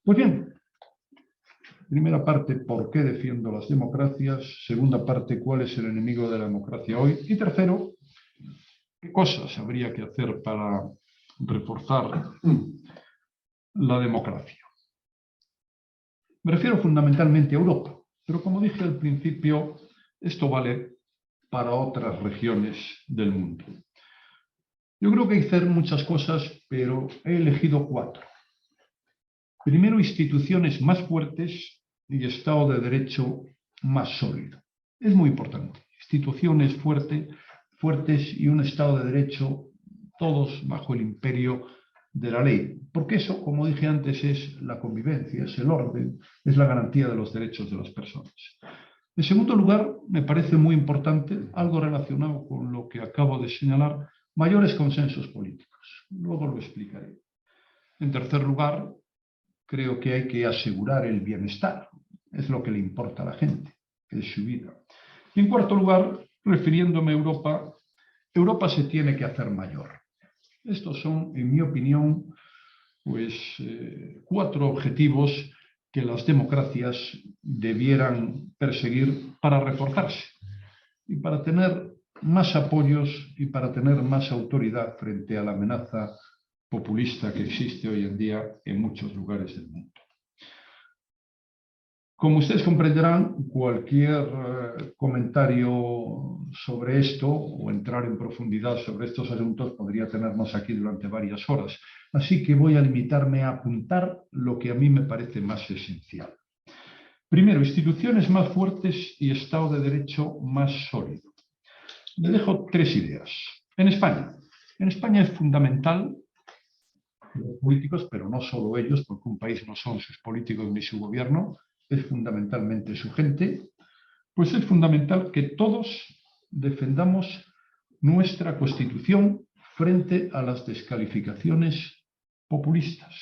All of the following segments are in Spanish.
Pues bien, primera parte, ¿por qué defiendo las democracias? Segunda parte, ¿cuál es el enemigo de la democracia hoy? Y tercero, ¿qué cosas habría que hacer para reforzar la democracia? Me refiero fundamentalmente a Europa, pero como dije al principio, esto vale para otras regiones del mundo. Yo creo que hay que hacer muchas cosas, pero he elegido 4. Primero, instituciones más fuertes y Estado de Derecho más sólido. Es muy importante. Instituciones fuertes y un Estado de Derecho, todos bajo el imperio de la ley. Porque eso, como dije antes, es la convivencia, es el orden, es la garantía de los derechos de las personas. En segundo lugar, me parece muy importante, algo relacionado con lo que acabo de señalar, mayores consensos políticos. Luego lo explicaré. En tercer lugar, creo que hay que asegurar el bienestar. Es lo que le importa a la gente, es su vida. Y en cuarto lugar, refiriéndome a Europa, Europa se tiene que hacer mayor. Estos son, en mi opinión, pues 4 objetivos que las democracias debieran perseguir para reforzarse y para tener más apoyos y para tener más autoridad frente a la amenaza populista que existe hoy en día en muchos lugares del mundo. Como ustedes comprenderán, cualquier comentario sobre esto o entrar en profundidad sobre estos asuntos podría tenernos aquí durante varias horas. Así que voy a limitarme a apuntar lo que a mí me parece más esencial. Primero, instituciones más fuertes y Estado de Derecho más sólido. Le dejo 3 ideas. En España es fundamental los políticos, pero no solo ellos, porque un país no son sus políticos ni su gobierno, es fundamentalmente su gente, pues es fundamental que todos defendamos nuestra Constitución frente a las descalificaciones populistas.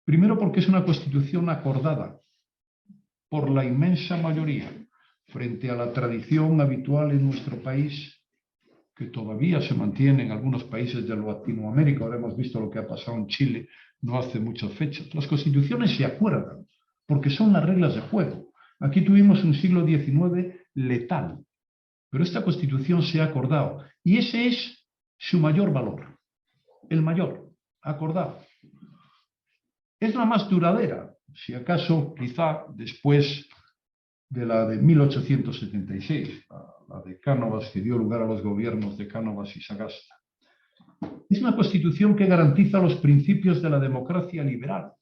Primero porque es una Constitución acordada por la inmensa mayoría frente a la tradición habitual en nuestro país, que todavía se mantiene en algunos países de Latinoamérica. Ahora hemos visto lo que ha pasado en Chile no hace muchas fechas. Las constituciones se acuerdan, porque son las reglas de juego. Aquí tuvimos un siglo XIX letal, pero esta Constitución se ha acordado, y ese es su mayor valor, el mayor, acordado. Es la más duradera, si acaso, quizá después de la de 1876, la de Cánovas, que dio lugar a los gobiernos de Cánovas y Sagasta. Es una Constitución que garantiza los principios de la democracia liberal,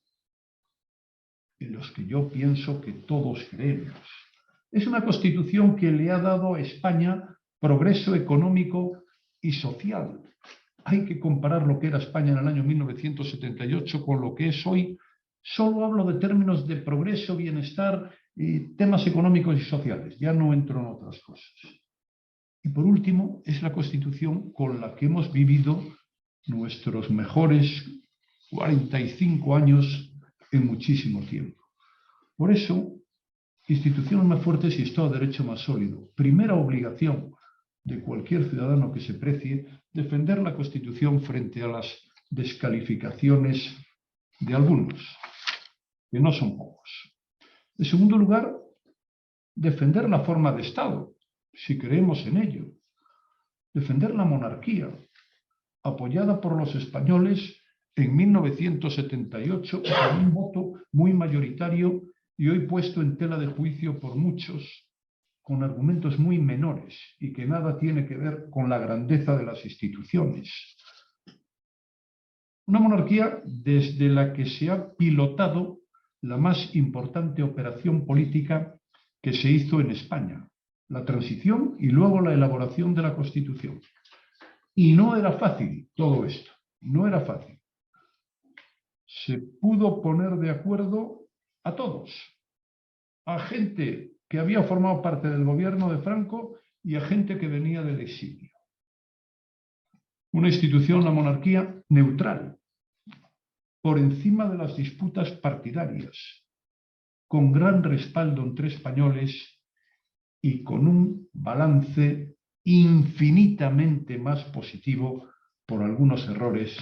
en los que yo pienso que todos creemos. Es una Constitución que le ha dado a España progreso económico y social. Hay que comparar lo que era España en el año 1978 con lo que es hoy. Solo hablo de términos de progreso, bienestar y temas económicos y sociales. Ya no entro en otras cosas. Y por último, es la Constitución con la que hemos vivido nuestros mejores 45 años en muchísimo tiempo. Por eso, instituciones más fuertes y Estado de Derecho más sólido. Primera obligación de cualquier ciudadano que se precie, defender la Constitución frente a las descalificaciones de algunos, que no son pocos. En segundo lugar, defender la forma de Estado, si creemos en ello. Defender la monarquía, apoyada por los españoles en 1978 con un voto muy mayoritario y hoy puesto en tela de juicio por muchos, con argumentos muy menores y que nada tiene que ver con la grandeza de las instituciones. Una monarquía desde la que se ha pilotado la más importante operación política que se hizo en España, la transición y luego la elaboración de la Constitución. Y no era fácil todo esto, no era fácil. Se pudo poner de acuerdo a todos, a gente que había formado parte del gobierno de Franco y a gente que venía del exilio. Una institución, la monarquía, neutral, por encima de las disputas partidarias, con gran respaldo entre españoles y con un balance infinitamente más positivo por algunos errores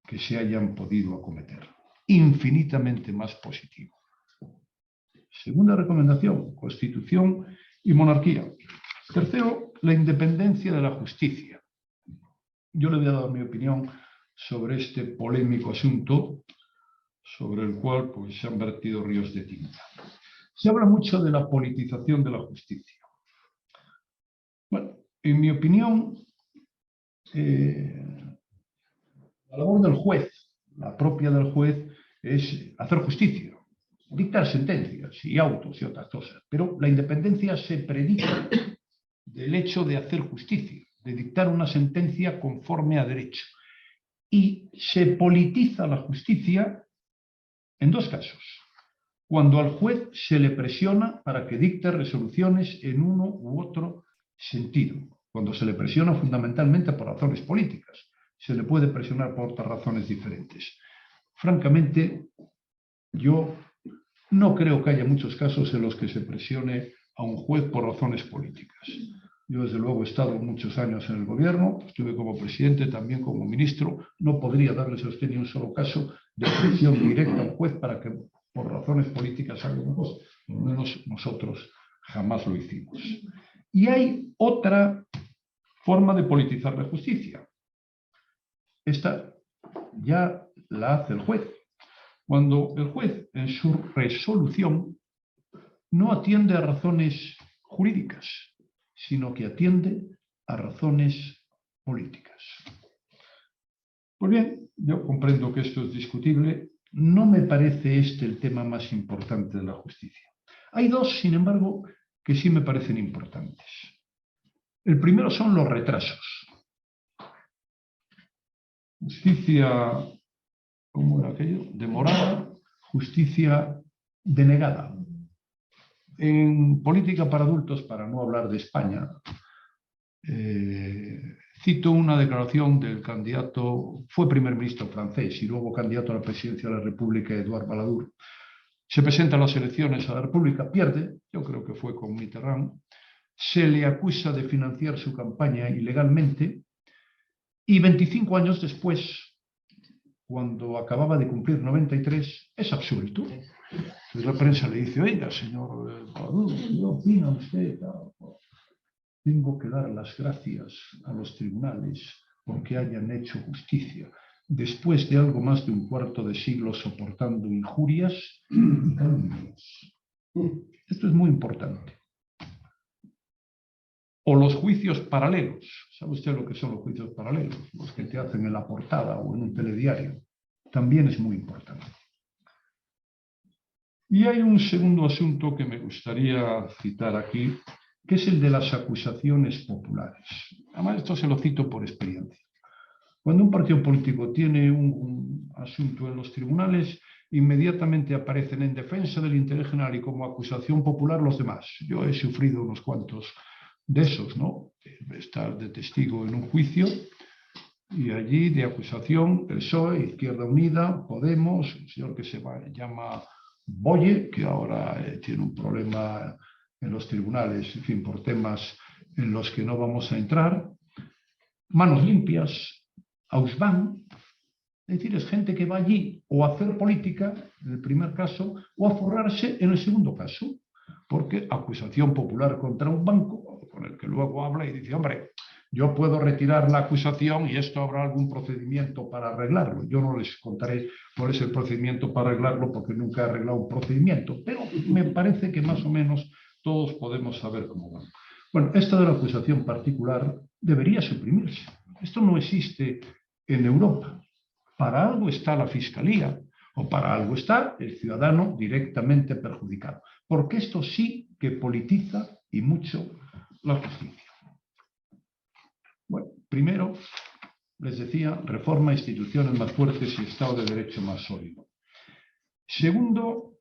que se hayan podido acometer. infinitamente más positivo. Segunda recomendación, Constitución y monarquía. Tercero, la independencia de la justicia. Yo le voy a dar mi opinión sobre este polémico asunto, sobre el cual pues, se han vertido ríos de tinta. Se habla mucho de la politización de la justicia. Bueno, en mi opinión, la labor del juez, la propia del juez, es hacer justicia, dictar sentencias y autos y otras cosas. Pero la independencia se predica del hecho de hacer justicia, de dictar una sentencia conforme a derecho. Y se politiza la justicia en dos casos. Cuando al juez se le presiona para que dicte resoluciones en uno u otro sentido. Cuando se le presiona fundamentalmente por razones políticas. Se le puede presionar por otras razones diferentes. Francamente, yo no creo que haya muchos casos en los que se presione a un juez por razones políticas. Yo, desde luego, he estado muchos años en el gobierno, estuve como presidente, también como ministro. No podría darles a usted ni un solo caso de presión directa a un juez para que, por razones políticas, haga una cosa. Por lo menos nosotros jamás lo hicimos. Y hay otra forma de politizar la justicia. Esta ya la hace el juez. Cuando el juez, en su resolución, no atiende a razones jurídicas, sino que atiende a razones políticas. Pues bien, yo comprendo que esto es discutible. No me parece este el tema más importante de la justicia. Hay dos, sin embargo, que sí me parecen importantes. El primero son los retrasos. Justicia, ¿cómo era aquello? Demorada, justicia denegada. En política para adultos, para no hablar de España, cito una declaración del candidato, fue primer ministro francés y luego candidato a la presidencia de la República, Edouard Balladur. Se presenta a las elecciones a la República, pierde, yo creo que fue con Mitterrand, se le acusa de financiar su campaña ilegalmente y 25 años después, cuando acababa de cumplir 93, es absuelto. Entonces la prensa le dice, oiga, señor Balladur, ¿qué opina usted? Tengo que dar las gracias a los tribunales porque hayan hecho justicia. Después de algo más de un cuarto de siglo soportando injurias y calumnias. Esto es muy importante. O los juicios paralelos. ¿Sabe usted lo que son los juicios paralelos? Los que te hacen en la portada o en un telediario. También es muy importante. Y hay un segundo asunto que me gustaría citar aquí, que es el de las acusaciones populares. Además, esto se lo cito por experiencia. Cuando un partido político tiene un asunto en los tribunales, inmediatamente aparecen en defensa del interés general y como acusación popular los demás. Yo he sufrido unos cuantos de esos, ¿no? Estar de testigo en un juicio y allí de acusación el PSOE, Izquierda Unida, Podemos, un señor que se llama Boye, que ahora tiene un problema en los tribunales, en fin, por temas en los que no vamos a entrar. Manos limpias, Ausban, es decir, es gente que va allí o a hacer política, en el primer caso, o a forrarse en el segundo caso, porque acusación popular contra un banco, con el que luego habla y dice, hombre, yo puedo retirar la acusación y esto habrá algún procedimiento para arreglarlo. Yo no les contaré cuál es el procedimiento para arreglarlo porque nunca he arreglado un procedimiento, pero me parece que más o menos todos podemos saber cómo va. Bueno, esta de la acusación particular debería suprimirse. Esto no existe en Europa. Para algo está la Fiscalía o para algo está el ciudadano directamente perjudicado. Porque esto sí que politiza y mucho la justicia. Bueno, primero, les decía, reforma, instituciones más fuertes y Estado de Derecho más sólido. Segundo,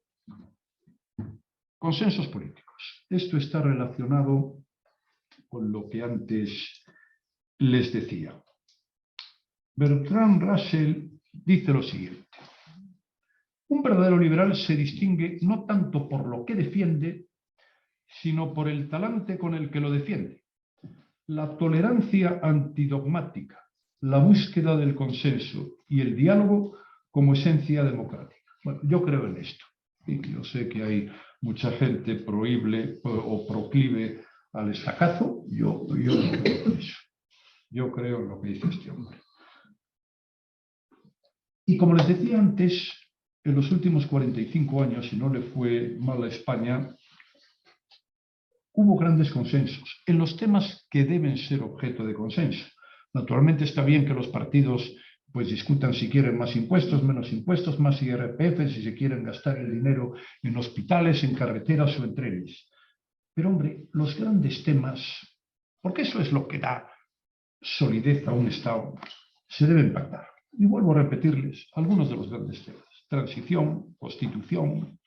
consensos políticos. Esto está relacionado con lo que antes les decía. Bertrand Russell dice lo siguiente. Un verdadero liberal se distingue no tanto por lo que defiende, sino por el talante con el que lo defiende. La tolerancia antidogmática, la búsqueda del consenso y el diálogo como esencia democrática. Bueno, yo creo en esto. Y yo sé que hay mucha gente prohible o proclive al estacazo. Yo no creo en eso. Yo creo en lo que dice este hombre. Y como les decía antes, en los últimos 45 años, si no le fue mal a España, hubo grandes consensos en los temas que deben ser objeto de consenso. Naturalmente está bien que los partidos pues discutan si quieren más impuestos, menos impuestos, más IRPF, si se quieren gastar el dinero en hospitales, en carreteras o en trenes. Pero hombre, los grandes temas, porque eso es lo que da solidez a un Estado, se deben pactar. Y vuelvo a repetirles algunos de los grandes temas. Transición, constitución,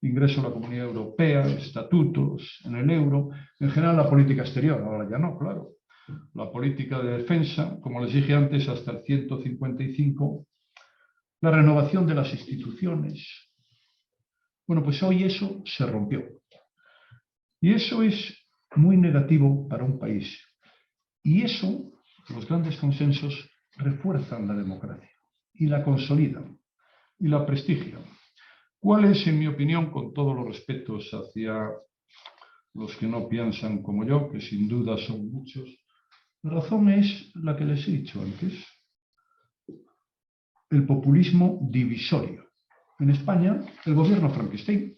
ingreso a la Comunidad Europea, estatutos en el euro, en general la política exterior, ahora ya no, claro. La política de defensa, como les dije antes, hasta el 155, la renovación de las instituciones. Bueno, pues hoy eso se rompió. Y eso es muy negativo para un país. Y eso, los grandes consensos, refuerzan la democracia y la consolidan y la prestigian. ¿Cuál es, en mi opinión, con todos los respetos hacia los que no piensan como yo, que sin duda son muchos? La razón es la que les he dicho antes. El populismo divisorio. En España, el gobierno Frankenstein.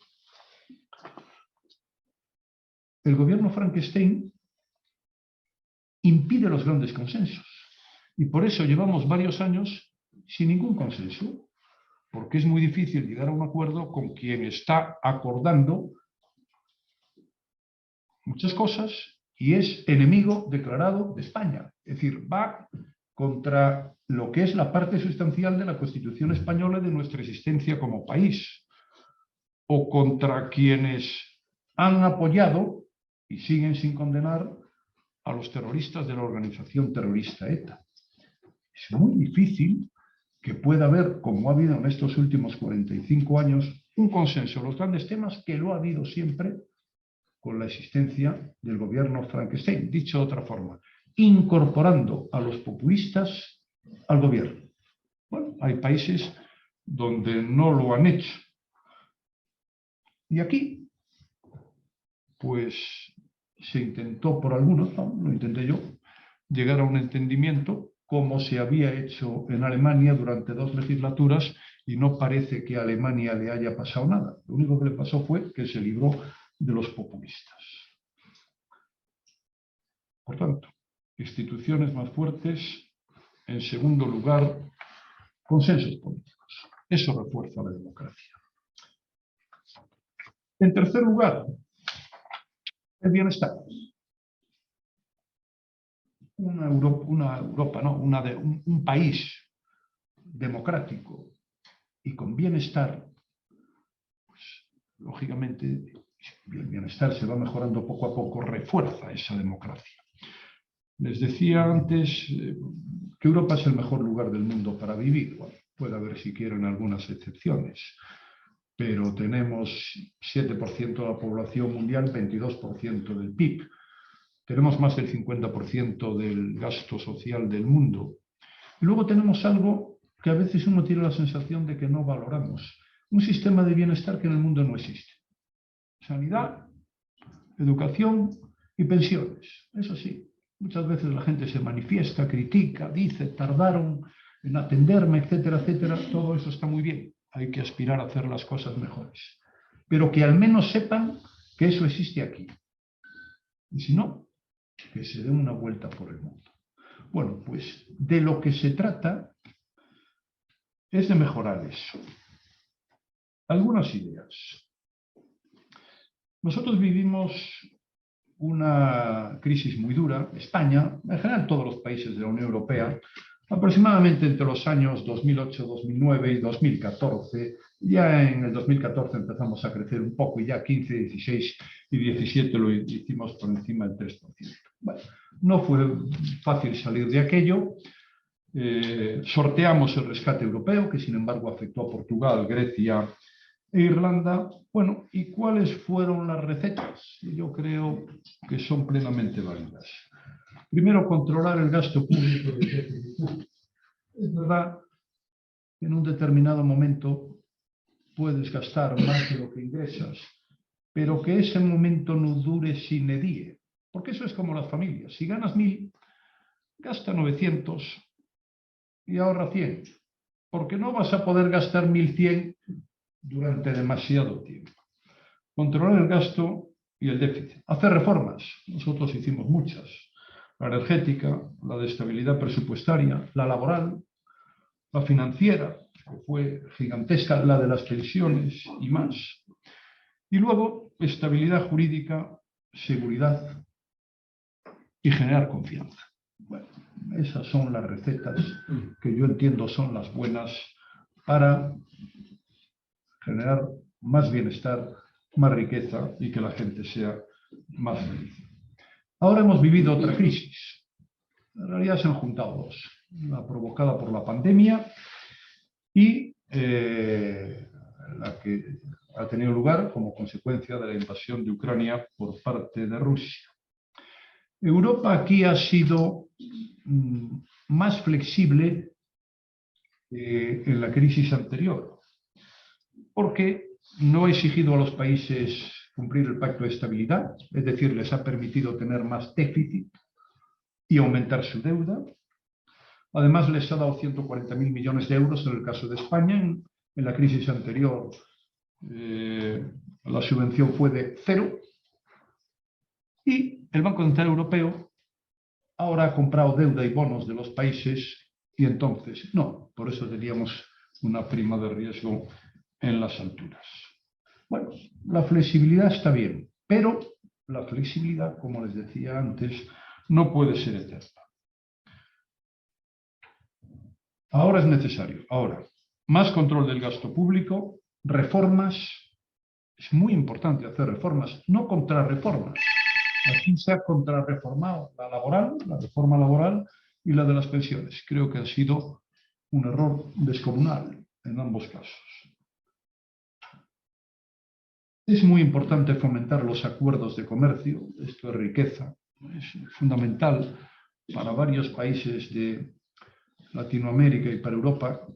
El gobierno Frankenstein impide los grandes consensos. Y por eso llevamos varios años sin ningún consenso, porque es muy difícil llegar a un acuerdo con quien está acordando muchas cosas y es enemigo declarado de España. Es decir, va contra lo que es la parte sustancial de la Constitución española de nuestra existencia como país, o contra quienes han apoyado y siguen sin condenar a los terroristas de la organización terrorista ETA. Es muy difícil que pueda haber, como ha habido en estos últimos 45 años, un consenso en los grandes temas que lo ha habido siempre con la existencia del gobierno Frankenstein. Dicho de otra forma, incorporando a los populistas al gobierno. Bueno, hay países donde no lo han hecho. Y aquí, pues, se intentó por algunos, no, lo intenté yo, llegar a un entendimiento como se había hecho en Alemania durante 2 legislaturas y no parece que a Alemania le haya pasado nada. Lo único que le pasó fue que se libró de los populistas. Por tanto, instituciones más fuertes. En segundo lugar, consensos políticos. Eso refuerza la democracia. En tercer lugar, el bienestar. Un país democrático y con bienestar, pues, lógicamente, el bienestar se va mejorando poco a poco, refuerza esa democracia. Les decía antes que Europa es el mejor lugar del mundo para vivir. Bueno, puede haber si quieren algunas excepciones, pero tenemos 7% de la población mundial, 22% del PIB. Tenemos más del 50% del gasto social del mundo. Y luego tenemos algo que a veces uno tiene la sensación de que no valoramos. Un sistema de bienestar que en el mundo no existe. Sanidad, educación y pensiones. Eso sí, muchas veces la gente se manifiesta, critica, dice, tardaron en atenderme, etcétera, etcétera. Todo eso está muy bien. Hay que aspirar a hacer las cosas mejores. Pero que al menos sepan que eso existe aquí. Y si no, que se den una vuelta por el mundo. Bueno, pues de lo que se trata es de mejorar eso. Algunas ideas. Nosotros vivimos una crisis muy dura, España, en general todos los países de la Unión Europea, aproximadamente entre los años 2008, 2009 y 2014. Ya en el 2014 empezamos a crecer un poco y ya 15, 16 y 17 lo hicimos por encima del 3%. Bueno, no fue fácil salir de aquello. Sorteamos el rescate europeo, que sin embargo afectó a Portugal, Grecia e Irlanda. Bueno, ¿y cuáles fueron las recetas? Yo creo que son plenamente válidas. Primero, controlar el gasto público del déficit público. Es verdad que en un determinado momento puedes gastar más de lo que ingresas, pero que ese momento no dure sine die, porque eso es como las familias. Si ganas 1.000, gasta 900 y ahorra 100, porque no vas a poder gastar 1.100 durante demasiado tiempo. Controlar el gasto y el déficit. Hacer reformas. Nosotros hicimos muchas. La energética, la de estabilidad presupuestaria, la laboral, la financiera, que fue gigantesca, la de las pensiones y más. Y luego, estabilidad jurídica, seguridad y generar confianza. Bueno, esas son las recetas que yo entiendo son las buenas para generar más bienestar, más riqueza y que la gente sea más feliz. Ahora hemos vivido otra crisis. En realidad se han juntado dos. La provocada por la pandemia y la que ha tenido lugar como consecuencia de la invasión de Ucrania por parte de Rusia. Europa aquí ha sido más flexible en la crisis anterior, porque no ha exigido a los países cumplir el pacto de estabilidad, es decir, les ha permitido tener más déficit y aumentar su deuda. Además, les ha dado 140.000 millones de euros en el caso de España. En la crisis anterior, la subvención fue de 0. Y el Banco Central Europeo ahora ha comprado deuda y bonos de los países y entonces, no, por eso teníamos una prima de riesgo en las alturas. Bueno, la flexibilidad está bien, pero la flexibilidad, como les decía antes, no puede ser eterna. Ahora es necesario, más control del gasto público, reformas, es muy importante hacer reformas, no contrarreformas. Aquí se ha contrarreformado la reforma laboral y la de las pensiones. Creo que ha sido un error descomunal en ambos casos. Es muy importante fomentar los acuerdos de comercio, esto es riqueza, es fundamental para varios países de Latinoamérica y para Europa,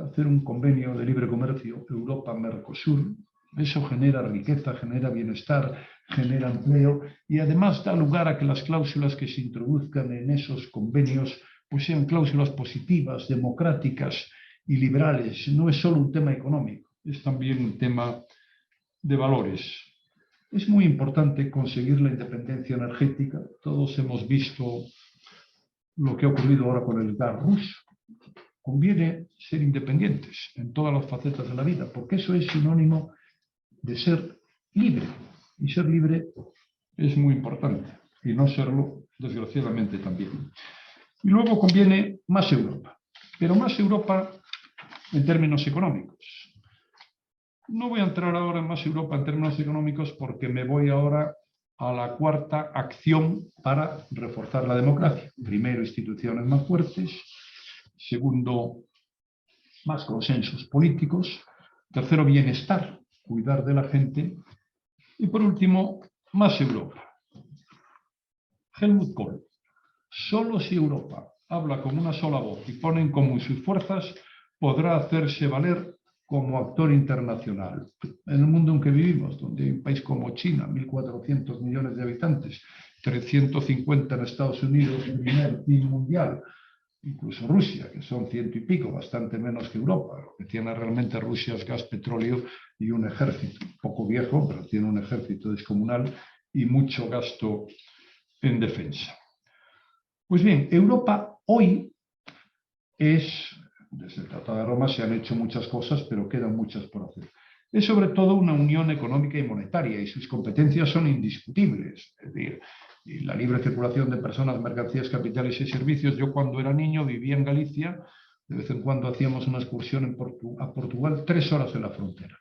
hacer un convenio de libre comercio Europa-Mercosur. Eso genera riqueza, genera bienestar, genera empleo y además da lugar a que las cláusulas que se introduzcan en esos convenios pues sean cláusulas positivas, democráticas y liberales. No es solo un tema económico, es también un tema de valores. Es muy importante conseguir la independencia energética. Todos hemos visto lo que ha ocurrido ahora con el gas ruso. Conviene ser independientes en todas las facetas de la vida, porque eso es sinónimo de ser libre. Y ser libre es muy importante, y no serlo, desgraciadamente, también. Y luego conviene más Europa, pero más Europa en términos económicos. No voy a entrar ahora en más Europa en términos económicos porque me voy ahora a la cuarta acción para reforzar la democracia. Primero, instituciones más fuertes. Segundo, más consensos políticos. Tercero, bienestar, cuidar de la gente. Y por último, más Europa. Helmut Kohl. Solo si Europa habla con una sola voz y pone en común sus fuerzas, podrá hacerse valer como actor internacional. En el mundo en que vivimos, donde hay un país como China, 1.400 millones de habitantes, 350 en Estados Unidos, el primer PIB mundial, incluso Rusia, que son 100 y pico, bastante menos que Europa. Lo que tiene realmente Rusia es gas, petróleo y un ejército, poco viejo, pero tiene un ejército descomunal y mucho gasto en defensa. Pues bien, Europa hoy es, desde el Tratado de Roma se han hecho muchas cosas, pero quedan muchas por hacer. Es sobre todo una unión económica y monetaria y sus competencias son indiscutibles. Es decir, la libre circulación de personas, mercancías, capitales y servicios. Yo cuando era niño vivía en Galicia, de vez en cuando hacíamos una excursión a Portugal, 3 horas en la frontera.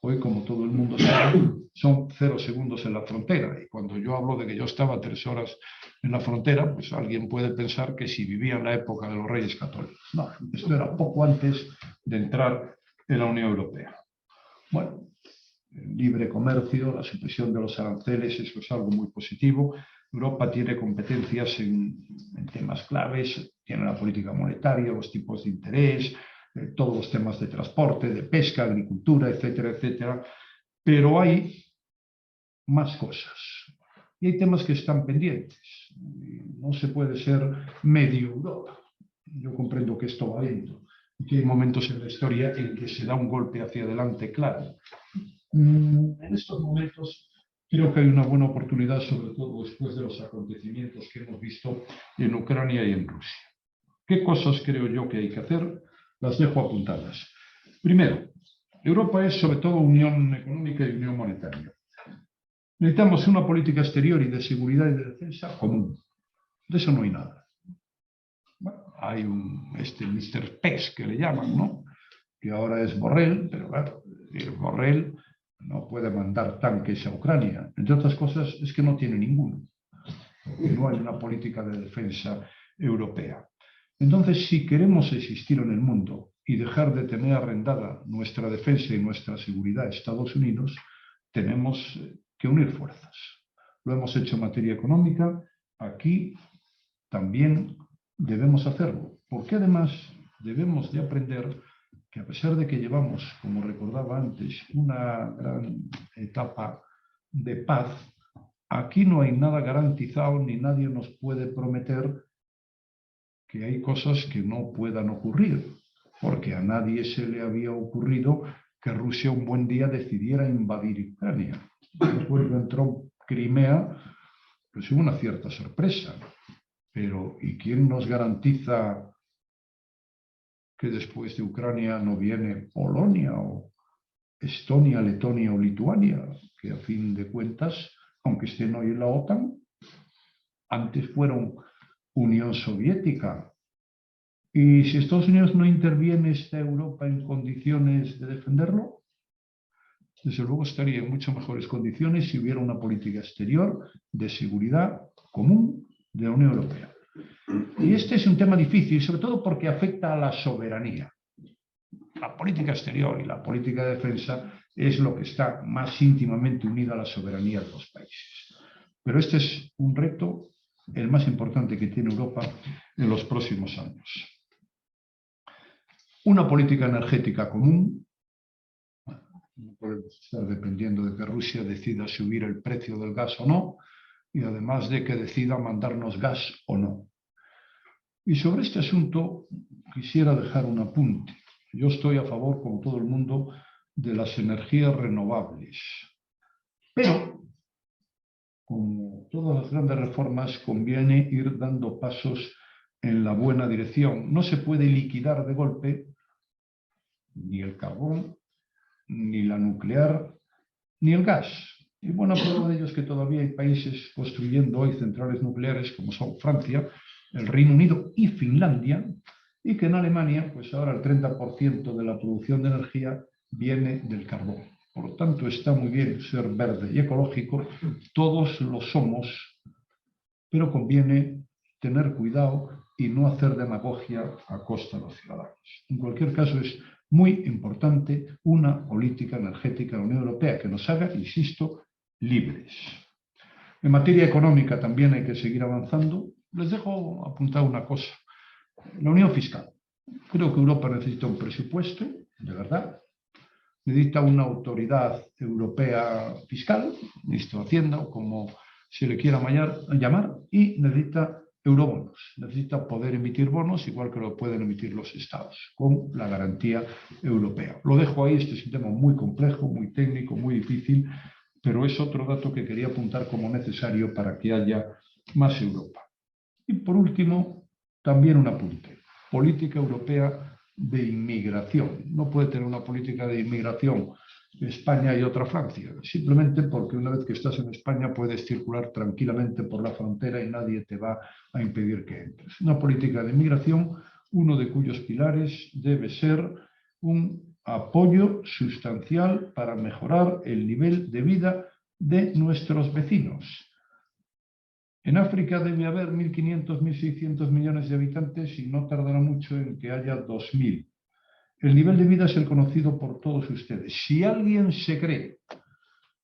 Hoy, como todo el mundo sabe, son 0 segundos en la frontera. Y cuando yo hablo de que yo estaba 3 horas en la frontera, pues alguien puede pensar que si vivía en la época de los Reyes Católicos. No, esto era poco antes de entrar en la Unión Europea. Bueno, el libre comercio, la supresión de los aranceles, eso es algo muy positivo. Europa tiene competencias en temas claves, tiene la política monetaria, los tipos de interés, todos los temas de transporte, de pesca, agricultura, etcétera, etcétera, pero hay más cosas. Y hay temas que están pendientes. No se puede ser medio Europa. Yo comprendo que esto va lento y que hay momentos en la historia en que se da un golpe hacia adelante claro. En estos momentos creo que hay una buena oportunidad, sobre todo después de los acontecimientos que hemos visto en Ucrania y en Rusia. ¿Qué cosas creo yo que hay que hacer? Las dejo apuntadas. Primero, Europa es sobre todo unión económica y unión monetaria. Necesitamos una política exterior y de seguridad y de defensa común. De eso no hay nada. Bueno, hay un Mr. PES que le llaman, ¿no? Que ahora es Borrell, pero claro, Borrell no puede mandar tanques a Ucrania. Entre otras cosas, es que no tiene ninguno. No hay una política de defensa europea. Entonces, si queremos existir en el mundo y dejar de tener arrendada nuestra defensa y nuestra seguridad a Estados Unidos, tenemos que unir fuerzas. Lo hemos hecho en materia económica, aquí también debemos hacerlo, porque además debemos de aprender que a pesar de que llevamos, como recordaba antes, una gran etapa de paz, aquí no hay nada garantizado ni nadie nos puede prometer que hay cosas que no puedan ocurrir, porque a nadie se le había ocurrido que Rusia un buen día decidiera invadir Ucrania. Después entró Crimea, pues hubo una cierta sorpresa. Pero ¿y quién nos garantiza que después de Ucrania no viene Polonia o Estonia, Letonia o Lituania? Que a fin de cuentas, aunque estén hoy en la OTAN, antes fueron Unión Soviética. Y si Estados Unidos no interviene, ¿está Europa en condiciones de defenderlo? Desde luego estaría en mucho mejores condiciones si hubiera una política exterior de seguridad común de la Unión Europea. Y este es un tema difícil, sobre todo porque afecta a la soberanía. La política exterior y la política de defensa es lo que está más íntimamente unido a la soberanía de los países. Pero este es un reto, el más importante que tiene Europa en los próximos años. Una política energética común. No podemos estar dependiendo de que Rusia decida subir el precio del gas o no, y además de que decida mandarnos gas o no. Y sobre este asunto quisiera dejar un apunte. Yo estoy a favor, como todo el mundo, de las energías renovables. Pero, como todas las grandes reformas, conviene ir dando pasos en la buena dirección. No se puede liquidar de golpe ni el carbón, ni la nuclear, ni el gas. Y buena prueba de ello es que todavía hay países construyendo hoy centrales nucleares, como son Francia, el Reino Unido y Finlandia, y que en Alemania, pues ahora el 30% de la producción de energía viene del carbón. Por lo tanto, está muy bien ser verde y ecológico, todos lo somos, pero conviene tener cuidado y no hacer demagogia a costa de los ciudadanos. En cualquier caso, es muy importante una política energética de la Unión Europea que nos haga, insisto, libres. En materia económica también hay que seguir avanzando. Les dejo apuntar una cosa. La unión fiscal. Creo que Europa necesita un presupuesto, de verdad. Necesita una autoridad europea fiscal, ministro de Hacienda, o como se le quiera llamar, y necesita eurobonos. Necesita poder emitir bonos, igual que lo pueden emitir los estados, con la garantía europea. Lo dejo ahí, este es un tema muy complejo, muy técnico, muy difícil, pero es otro dato que quería apuntar como necesario para que haya más Europa. Y por último, también un apunte. Política europea de inmigración. No puede tener una política de inmigración España y otra Francia, simplemente porque una vez que estás en España puedes circular tranquilamente por la frontera y nadie te va a impedir que entres. Una política de inmigración, uno de cuyos pilares debe ser un apoyo sustancial para mejorar el nivel de vida de nuestros vecinos. En África debe haber 1.500, 1.600 millones de habitantes y no tardará mucho en que haya 2.000. El nivel de vida es el conocido por todos ustedes. Si alguien se cree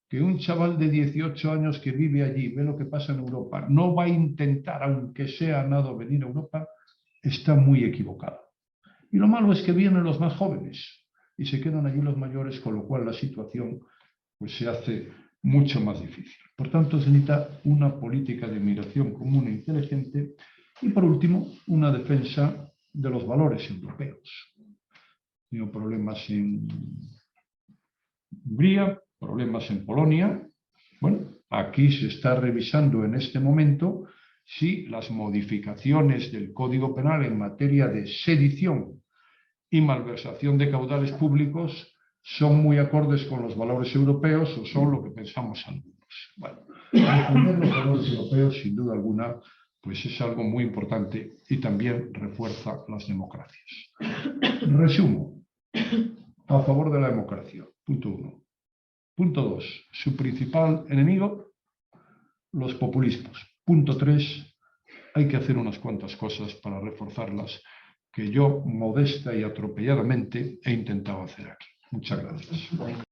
que un chaval de 18 años que vive allí, ve lo que pasa en Europa, no va a intentar, aunque sea nada, venir a Europa, está muy equivocado. Y lo malo es que vienen los más jóvenes y se quedan allí los mayores, con lo cual la situación pues, se hace mucho más difícil. Por tanto, se necesita una política de migración común e inteligente y, por último, una defensa de los valores europeos. Tengo problemas en Hungría, problemas en Polonia. Bueno, aquí se está revisando en este momento si las modificaciones del Código Penal en materia de sedición y malversación de caudales públicos son muy acordes con los valores europeos o son lo que pensamos algunos. Bueno, defender los valores europeos, sin duda alguna, pues es algo muy importante y también refuerza las democracias. Resumo. A favor de la democracia. Punto 1. Punto 2. Su principal enemigo, los populismos. Punto 3. Hay que hacer unas cuantas cosas para reforzarlas que yo, modesta y atropelladamente, he intentado hacer aquí. Muchas gracias.